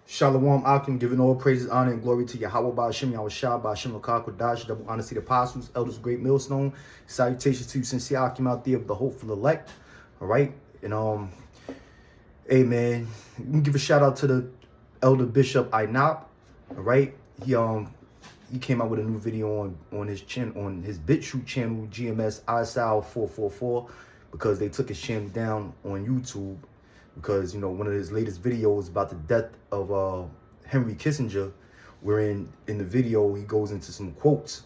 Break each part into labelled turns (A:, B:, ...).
A: Shalom Akim, giving all praises, honor, and glory to Yahweh Ba'Shem, Yahweh Shah, Ba'Shem Lakar Kodash, double honor to the apostles, elders, great millstone. Salutations to you, sincere Akim out there of the hopeful elect. All right. And hey man, we can give a shout out to the elder bishop Inop. All right. He came out with a new video on his BitChute channel, GMS ISAL 444, because they took his channel down on YouTube. Because, you know, one of his latest videos about the death of Henry Kissinger, wherein in the video he goes into some quotes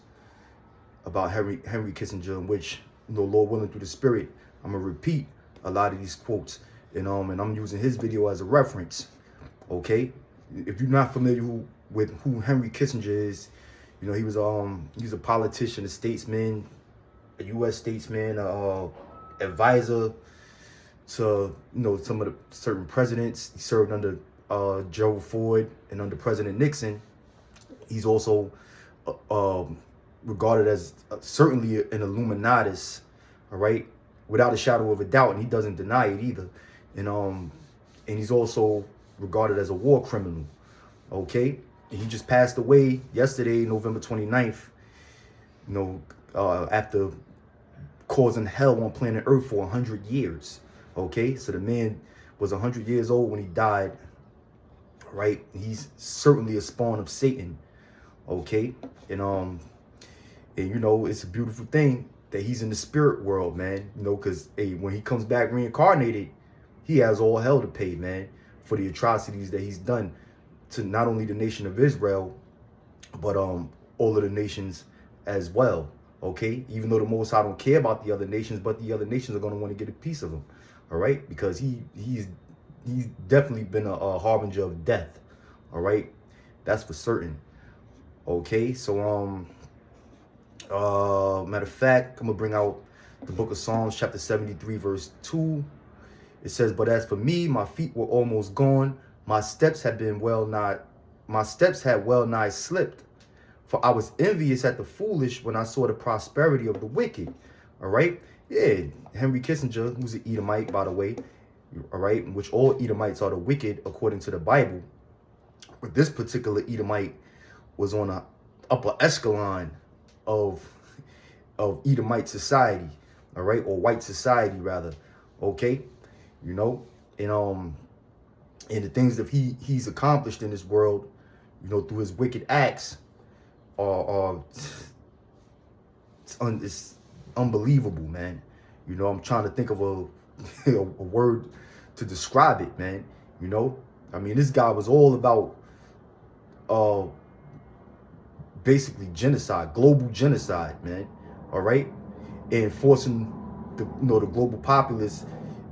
A: about Henry Kissinger, in which, you know, Lord willing, through the Spirit, I'm gonna repeat a lot of these quotes, and I'm using his video as a reference. Okay, if you're not familiar with who Henry Kissinger is, you know, he was a politician, a statesman, a U.S. statesman, advisor to, you know, some of the certain presidents. He served under Gerald Ford and under President Nixon. He's also regarded as certainly an Illuminatus, all right, without a shadow of a doubt, and he doesn't deny it either. And he's also regarded as a war criminal, okay? And he just passed away yesterday, November 29th, you know, after causing hell on planet Earth for 100 years. Okay, so the man was 100 years old when he died, right? He's certainly a spawn of Satan, okay? And you know, it's a beautiful thing that he's in the spirit world, man. You know, because hey, when he comes back reincarnated, he has all hell to pay, man, for the atrocities that he's done to not only the nation of Israel, but all of the nations as well. Okay, even though the Most High don't care about the other nations, but the other nations are going to want to get a piece of him. All right, because he's definitely been a harbinger of death. All right, that's for certain. Okay, so matter of fact, I'm gonna bring out the book of Psalms, chapter 73, verse 2. It says, "But as for me, my feet were almost gone. My steps had well nigh slipped. For I was envious at the foolish when I saw the prosperity of the wicked." All right. Yeah, Henry Kissinger, who's an Edomite, by the way, all right, which all Edomites are the wicked according to the Bible. But this particular Edomite was on the upper echelon of Edomite society, all right, or white society rather, okay, you know, and the things that he's accomplished in this world, you know, through his wicked acts, it's unbelievable, man. You know, I'm trying to think of a word to describe it, man. You know, I mean, this guy was all about basically genocide, global genocide, man. All right, and forcing the global populace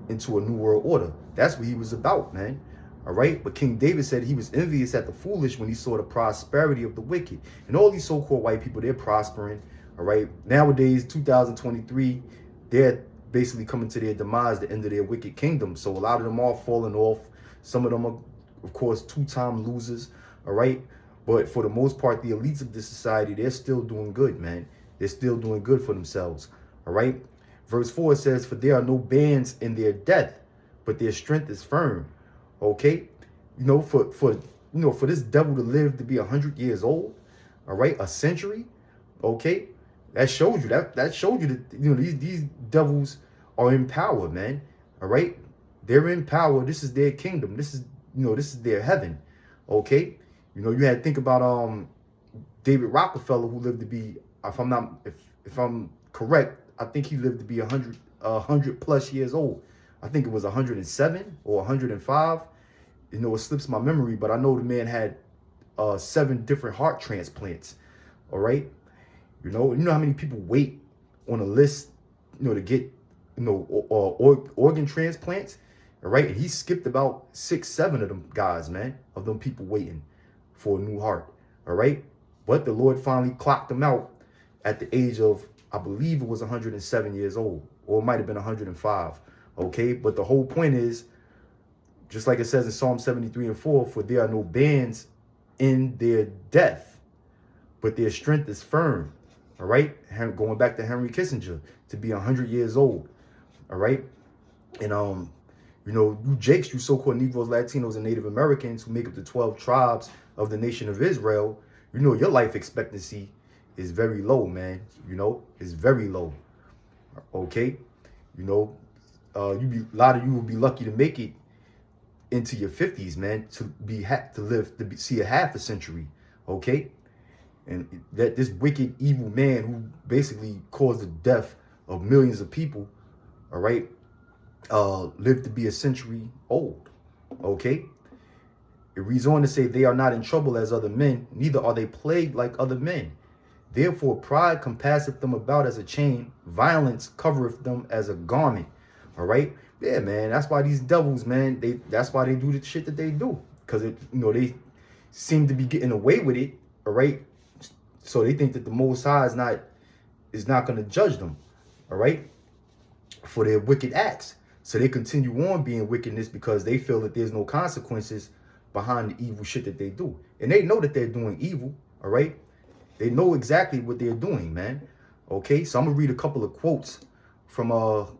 A: into a new world order. That's what he was about, man. All right, but King David said he was envious at the foolish when he saw the prosperity of the wicked. And all these so-called white people, they're prospering. All right, nowadays, 2023, they're basically coming to their demise, the end of their wicked kingdom. So a lot of them are falling off. Some of them are, of course, two-time losers. All right, but for the most part, the elites of this society, they're still doing good, man. They're still doing good for themselves. All right, verse 4 says, "For there are no bands in their death, but their strength is firm." Okay, you know, for this devil to live to be 100 years old, all right, a century, okay, that shows you that showed you that, you know, these devils are in power, man. All right, they're in power. This is their kingdom. This is, you know, this is their heaven. Okay, you know, you had to think about David Rockefeller, who lived to be, if I'm correct, I think he lived to be 100 plus years old. I think it was 107 or 105. You know, it slips my memory, but I know the man had 7 different heart transplants. All right. You know how many people wait on a list, you know, to get, you know, organ transplants. All right. And he skipped about 6, 7 of them guys, man, of them people waiting for a new heart. All right. But the Lord finally clocked him out at the age of, I believe it was 107 years old, or it might have been 105. Okay, but the whole point is, just like it says in Psalm 73 and 4, "For there are no bands in their death, but their strength is firm." All right, going back to Henry Kissinger, to be 100 years old. All right, and you You know, you Jakes, you so-called Negroes, Latinos, and Native Americans who make up the 12 tribes of the nation of Israel, you know, your life expectancy is very low, man. You know, it's very low. Okay? You know, a lot of you will be lucky to make it into your 50s, man, to see a half a century. Okay? And that this wicked, evil man who basically caused the death of millions of people, all right, lived to be a century old. Okay? It reads on to say, they are not in trouble as other men, neither are they plagued like other men. Therefore, pride compasseth them about as a chain, violence covereth them as a garment. All right? Yeah, man, that's why these devils, man, that's why they do the shit that they do. Because, they seem to be getting away with it, all right? So they think that the Most High is not going to judge them, all right, for their wicked acts. So they continue on being wickedness because they feel that there's no consequences behind the evil shit that they do. And they know that they're doing evil, all right? They know exactly what they're doing, man. Okay, so I'm going to read a couple of quotes from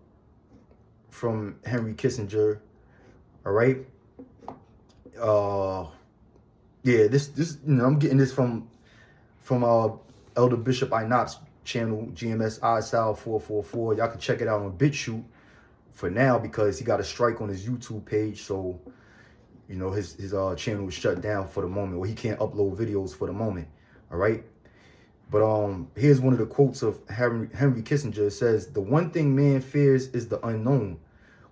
A: Henry Kissinger, all right? Yeah, this I'm getting this from Elder Bishop Inop's channel, GMS ISAL 444. Y'all can check it out on BitChute for now because he got a strike on his YouTube page. So, you know, his channel was shut down for the moment, or he can't upload videos for the moment. All right. But here's one of the quotes of Henry Kissinger. It says, "The one thing man fears is the unknown.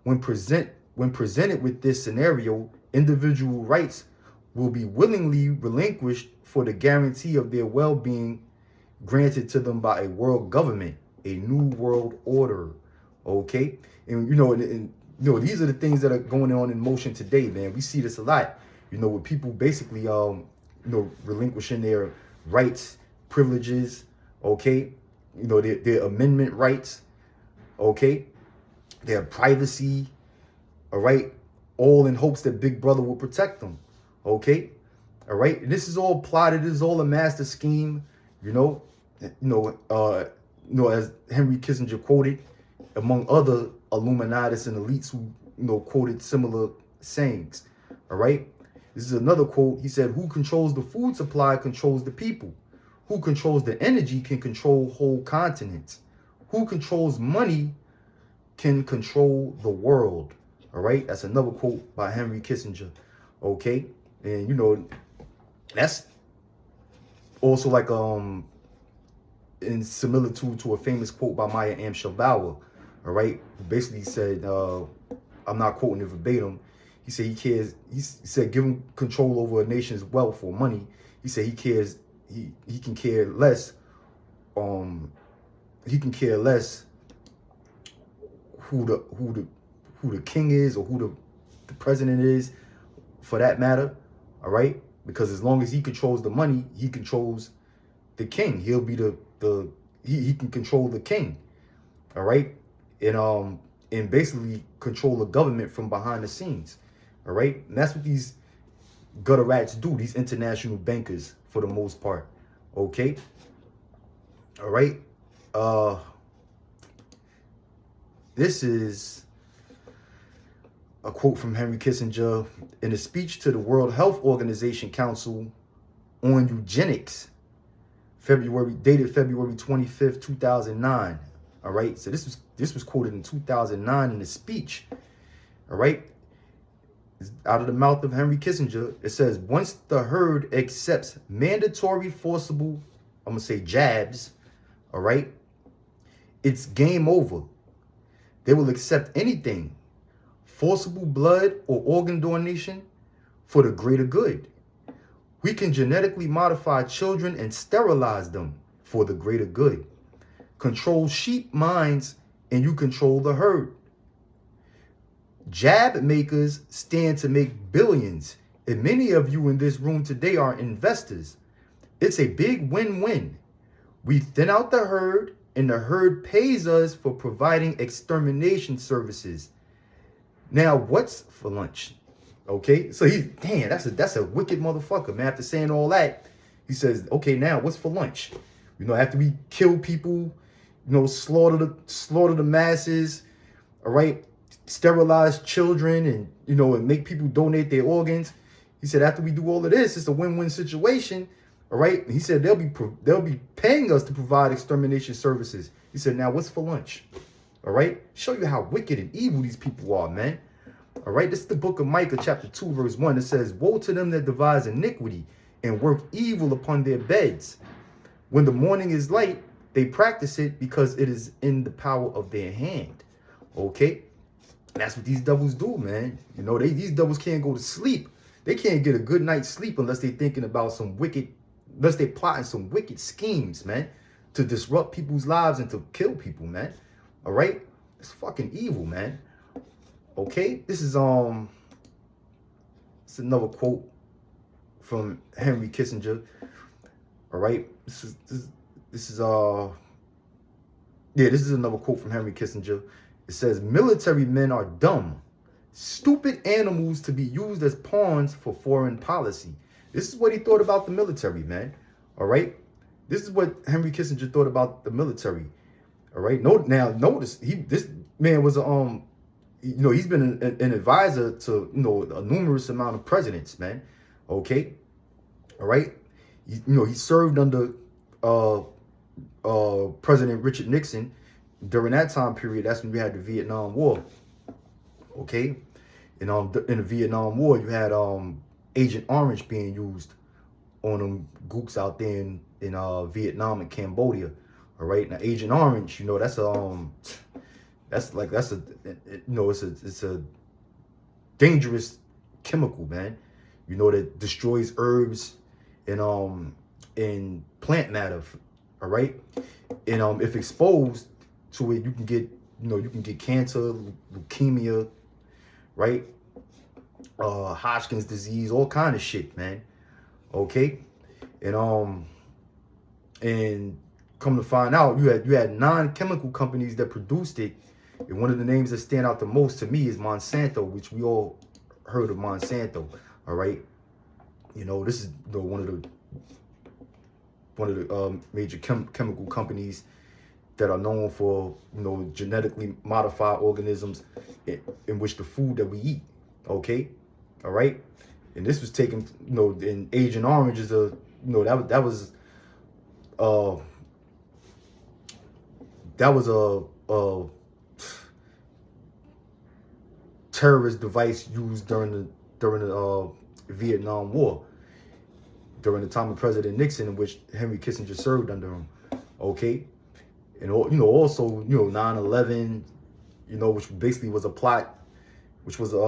A: When presented with this scenario, individual rights will be willingly relinquished for the guarantee of their well-being granted to them by a world government, a new world order." Okay, and these are the things that are going on in motion today, man. We see this a lot, with people basically relinquishing their rights, privileges, okay, their amendment rights, okay, their privacy, all right, all in hopes that Big Brother will protect them. Okay, all right. And this is all plotted. This is all a master scheme. As Henry Kissinger quoted, among other Illuminatis and elites who quoted similar sayings. All right. This is another quote. He said, "Who controls the food supply controls the people. Who controls the energy can control whole continents. Who controls money can control the world." All right. That's another quote by Henry Kissinger. Okay. And that's also like in similitude to a famous quote by Maya Angelou. All right, who basically said, I'm not quoting it verbatim. He said he said give him control over a nation's wealth or money. He said he can care less. He can care less who the king is or who the president is, for that matter. All right, because as long as he controls the money, he controls the king. He'll be he can control the king. All right, and basically control the government from behind the scenes. All right, and that's what these gutter rats do. These international bankers, for the most part. Okay. All right. This is a quote from Henry Kissinger in a speech to the World Health Organization Council on eugenics, dated February 25th, 2009. All right. So this was quoted in 2009 in a speech. All right. Out of the mouth of Henry Kissinger, it says, "Once the herd accepts mandatory forcible, I'm going to say jabs, all right, it's game over. They will accept anything, forcible blood or organ donation, for the greater good. We can genetically modify children and sterilize them for the greater good. Control sheep minds and you control the herd. Jab makers stand to make billions, and many of you in this room today are investors. It's a big win-win. We thin out the herd, and the herd pays us for providing extermination services. Now, what's for lunch?" Okay, so that's a wicked motherfucker, man. After saying all that, he says, "Okay, now what's for lunch? After we kill people, slaughter the masses, all right, sterilize children and, and make people donate their organs. He said, after we do all of this, it's a win-win situation. All right. And he said, they'll be paying us to provide extermination services. He said, now what's for lunch? All right. Show you how wicked and evil these people are, man. All right. This is the book of Micah, chapter 2, verse 1. It says, woe to them that devise iniquity and work evil upon their beds. When the morning is light, they practice it because it is in the power of their hand. Okay. And that's what these devils do, man. These devils can't go to sleep. They can't get a good night's sleep unless they're thinking about unless they're plotting some wicked schemes, man, to disrupt people's lives and to kill people, man. All right. It's fucking evil, man. Okay. This is it's another quote from Henry Kissinger. All right. This is another quote from Henry Kissinger. It says, military men are dumb, stupid animals to be used as pawns for foreign policy. This is what he thought about the military, man. All right. This is what Henry Kissinger thought about the military. All right. Now notice this man was he's been an advisor to a numerous amount of presidents, man. Okay. All right. He served under President Richard Nixon. During that time period, that's when we had the Vietnam War. Okay. And in the Vietnam War, you had Agent Orange being used on them gooks out there in Vietnam and Cambodia. All right. Now Agent Orange, it's a dangerous chemical, man. That destroys herbs and plant matter. All right. And if exposed to it, you can get cancer, leukemia, right? Hodgkin's disease, all kind of shit, man. Okay. And come to find out, you had 9 chemical companies that produced it. And one of the names that stand out the most to me is Monsanto, which we all heard of Monsanto. All right. This is one of the major chemical companies that are known for, genetically modified organisms in which the food that we eat. Okay. All right. And this was taken, in Agent Orange is that was a terrorist device used during the Vietnam War, during the time of President Nixon, in which Henry Kissinger served under him. Okay. And also 9/11, which basically was a plot, which was it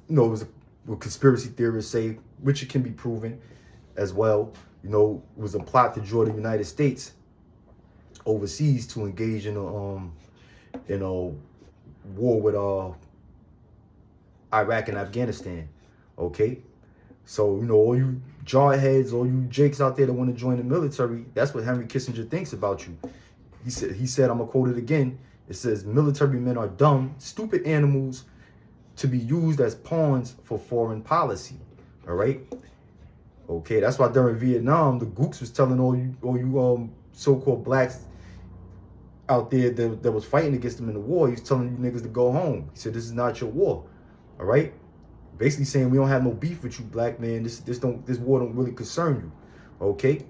A: was what conspiracy theorists say, which it can be proven as well. Was a plot to draw the United States overseas to engage in a war with Iraq and Afghanistan. Okay. So, all you jarheads, all you jakes out there that want to join the military, that's what Henry Kissinger thinks about you. He said, I'm going to quote it again. It says, military men are dumb, stupid animals to be used as pawns for foreign policy. All right. Okay. That's why during Vietnam, the gooks was telling all you so-called blacks out there that was fighting against them in the war. He was telling you niggas to go home. He said, this is not your war. All right. Basically saying we don't have no beef with you, black man. This war don't really concern you. Okay.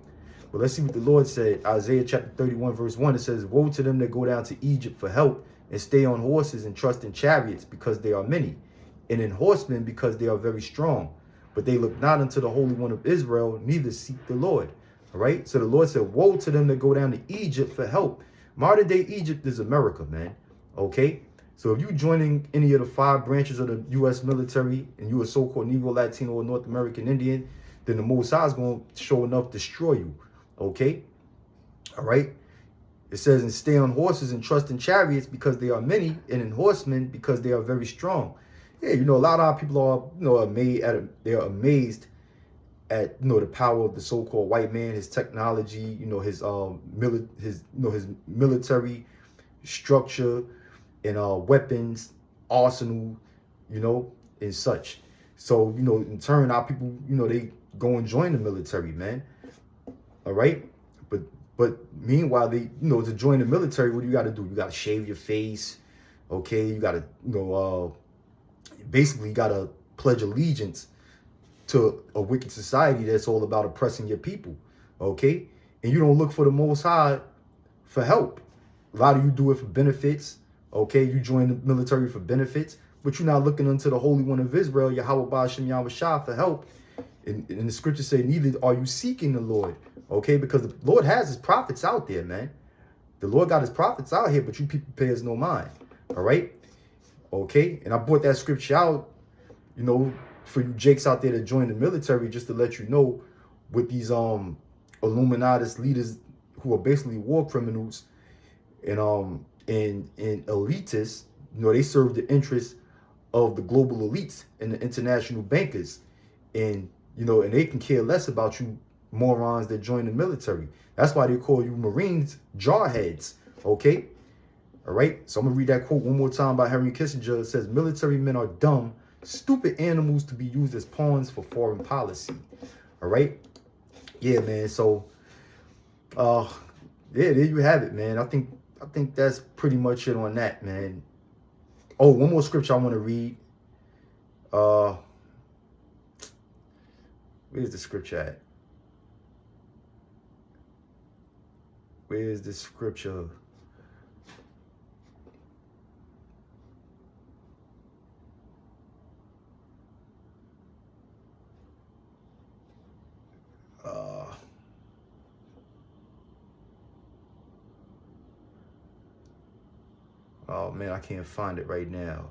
A: But let's see what the Lord said. Isaiah chapter 31, verse 1. It says, woe to them that go down to Egypt for help and stay on horses and trust in chariots because they are many, and in horsemen because they are very strong. But they look not unto the Holy One of Israel, neither seek the Lord. All right. So the Lord said, woe to them that go down to Egypt for help. Modern day Egypt is America, man. Okay. So if you joining any of the 5 branches of the U.S. military and you a so-called Negro, Latino, or North American Indian, then the Most High is going to show enough destroy you. Okay. All right. It says, and stay on horses and trust in chariots because they are many, and in horsemen because they are very strong. Yeah, a lot of people are, they're amazed at, the power of the so-called white man, his technology, his military structure and weapons, arsenal, and such. So, in turn, our people, they go and join the military, man. All right. But meanwhile, they, to join the military, what do you got to do? You got to shave your face. Okay, you gotta, basically you gotta pledge allegiance to a wicked society that's all about oppressing your people. Okay, and you don't look for the Most High for help. A lot of you do it for benefits. Okay, you join the military for benefits, but you're not looking unto the Holy One of Israel, Yahweh Ba'ashem Yahweh Shah, for help. And the scriptures say, neither are you seeking the Lord. Okay, because the Lord has his prophets out there, man. The Lord got his prophets out here, but you people pay us no mind. All right? Okay, and I brought that scripture out, for you jakes out there to join the military, just to let you know, with these Illuminatus leaders who are basically war criminals and elitists, they serve the interests of the global elites and the international bankers, and and they can care less about you morons that join the military. That's why they call you Marines jarheads. Okay, all right. So I'm gonna read that quote one more time by Henry Kissinger. It says, "Military men are dumb, stupid animals to be used as pawns for foreign policy." All right. Yeah, man. So, yeah, there you have it, man. I think that's pretty much it on that, man. Oh, one more scripture I want to read. Where's the scripture at? Where's the scripture? Oh man, I can't find it right now.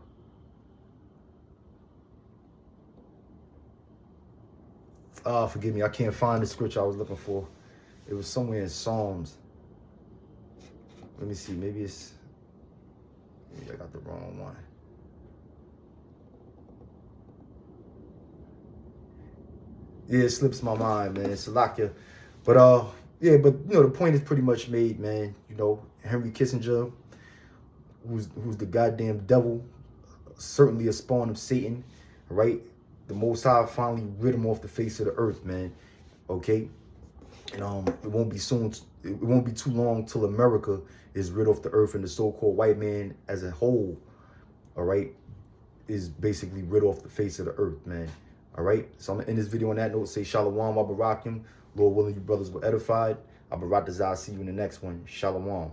A: Forgive me, I can't find the scripture I was looking for. It was somewhere in Psalms. Let me see, maybe I got the wrong one. Yeah, it slips my mind, man. Salakia. But yeah, but the point is pretty much made, man. Henry Kissinger, who's the goddamn devil, certainly a spawn of Satan, right? The Most High finally rid him off the face of the earth, man. Okay, and it won't be soon. It won't be too long till America is rid off the earth, and the so-called white man as a whole, all right, is basically rid off the face of the earth, man. All right. So I'm gonna end this video on that note. Say Shalom, Abarakim. Lord willing, you brothers were edified. Abarat Azah. See you in the next one. Shalom.